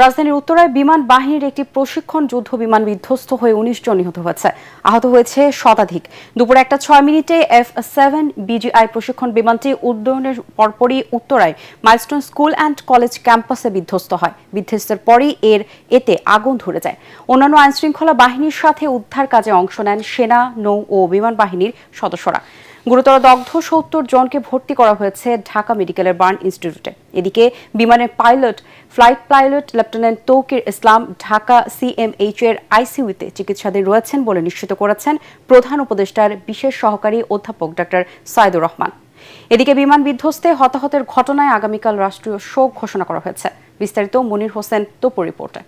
রাজধানীর উত্তরায় বিমান বাহিনীর একটি প্রশিক্ষণ যুদ্ধ বিমান বিধ্বস্ত হয়ে ১৯ জন নিহত হয়েছে। আহত হয়েছে শতাধিক। দুপুর ১:০৬ F-7 BGI প্রশিক্ষণ বিমানটি উড্ডয়নের পরপরই উত্তরায় মাইলস্টোন স্কুল অ্যান্ড কলেজ ক্যাম্পাসে বিধ্বস্ত হয়। বিধ্বস্তের পরই এতে আগুন ধরে যায়। অন্যান্য আইনশৃঙ্খলা বাহিনীর সাথে উদ্ধার কাজে অংশ নেন সেনা, নৌ ও বিমান বাহিনীর সদস্যরা। গুরুতর দগ্ধ ৭০ জনকে ভর্তি করা হয়েছে ঢাকা মেডিকেলের বার্ন ইনস্টিটিউটে। এদিকে বিমানের ফ্লাইট পাইলট লেফটেন্যান্ট তৌকির ইসলাম ঢাকা CMH এর ICUতে চিকিৎসাধীন রয়েছেন বলে নিশ্চিত করেছেন প্রধান উপদেষ্টার বিশেষ সহকারী অধ্যাপক ডক্টর সাইদুর রহমান। এদিকে বিমান বিধ্বস্তে হতাহতের ঘটনায় আগামীকাল রাষ্ট্রীয় শোক ঘোষণা করা হয়েছে। বিস্তারিত মনির হোসেন তোপর রিপোর্টে।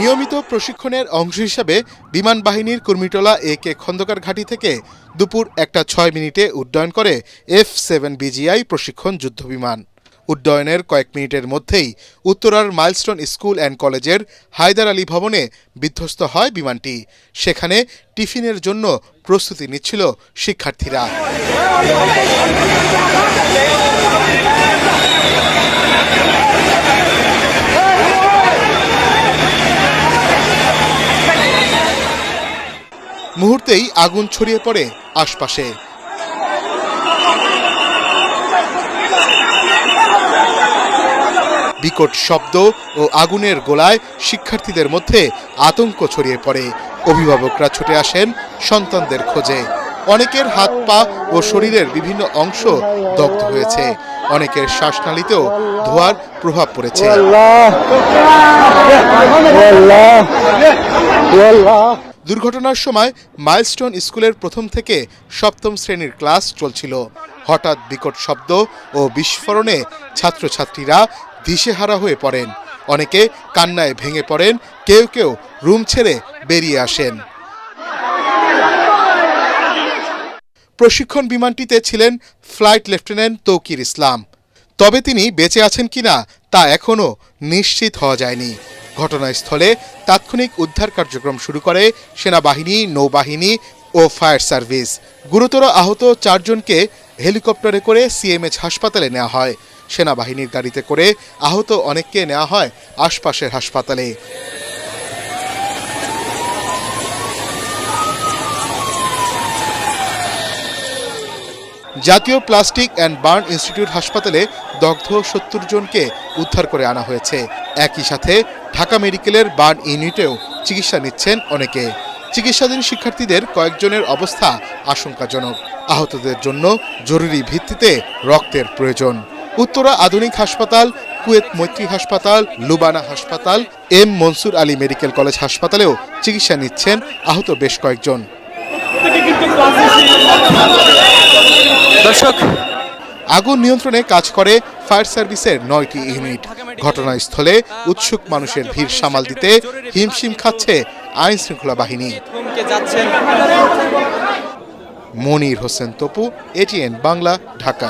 নিয়মিত প্রশিক্ষণের অংশ হিসাবে বিমান বাহিনীর কুর্মিটোলা AK খন্দকার ঘাঁটি থেকে দুপুর ১:০৬ উড্ডয়ন করে F-7 BGI প্রশিক্ষণ যুদ্ধবিমান। উড্ডয়নের কয়েক মিনিটের মধ্যেই উত্তরার মাইলস্টোন স্কুল অ্যান্ড কলেজের হায়দার আলী ভবনে বিধ্বস্ত হয় বিমানটি। সেখানে টিফিনের জন্য প্রস্তুতি নিচ্ছিল শিক্ষার্থীরা। মুহূর্তেই আগুন ছড়িয়ে পড়ে আশপাশে। বিকট শব্দ ও আগুনের গোলায় শিক্ষার্থীদের মধ্যে আতঙ্ক ছড়িয়ে পড়ে। অভিভাবকরা ছুটে আসেন সন্তানদের খোঁজে। অনেকের হাত পা ও শরীরের বিভিন্ন অংশ দগ্ধ হয়েছে। অনেকের শ্বাসনালীতেও ধোঁয়ার প্রভাব পড়েছে। দুর্ঘটনার সময় মাইলস্টোন স্কুলের প্রথম থেকে সপ্তম শ্রেণীর ক্লাস চলছিল। হঠাৎ বিকট শব্দ ও বিস্ফোরণে ছাত্রছাত্রীরা দিশেহারা হয়ে পড়েন। অনেকে কান্নায় ভেঙে পড়েন, কেউ কেউ রুম ছেড়ে বেরিয়ে আসেন। প্রশিক্ষণ বিমানটিতে ছিলেন ফ্লাইট লেফটেন্যান্ট তৌকির ইসলাম। তবে তিনি বেঁচে আছেন কিনা তা এখনও নিশ্চিত হওয়া যায়নি। ঘটনাস্থলে তাৎক্ষণিক উদ্ধার কার্যক্রম শুরু করে সেনাবাহিনী, নৌবাহিনী ও ফায়ার সার্ভিস। গুরুতর আহত ৪ জনকে হেলিকপ্টারে করে CMH হাসপাতালে নেওয়া হয়। সেনাবাহিনীর গাড়িতে করে আহত অনেককে নেওয়া হয় আশপাশের হাসপাতালে। জাতীয় প্লাস্টিক অ্যান্ড বার্ন ইনস্টিটিউট হাসপাতালে দগ্ধ ৭০ জনকে উদ্ধার করে আনা হয়েছে। একই সাথে ঢাকা মেডিকেলের বার্ন ইউনিটেও চিকিৎসা নিচ্ছেন অনেকে। চিকিৎসাধীন শিক্ষার্থীদের কয়েকজনের অবস্থা আশঙ্কাজনক। আহতদের জন্য জরুরি ভিত্তিতে রক্তের প্রয়োজন। উত্তরা আধুনিক হাসপাতাল, কুয়েত মৈত্রী হাসপাতাল, লুবানা হাসপাতাল, M Mansur Ali medical college হাসপাতালেও চিকিৎসা নিচ্ছেন আহত বেশ কয়েকজন। দর্শক, আগুন নিয়ন্ত্রণে কাজ করে ফায়ার সার্ভিসের ৯টি ইউনিট। ঘটনাস্থলে উৎসুক মানুষের ভিড় সামাল দিতে হিমশিম খাচ্ছে আইন শৃঙ্খলা বাহিনী। মনির হোসেন তপু, ATN বাংলা, ঢাকা।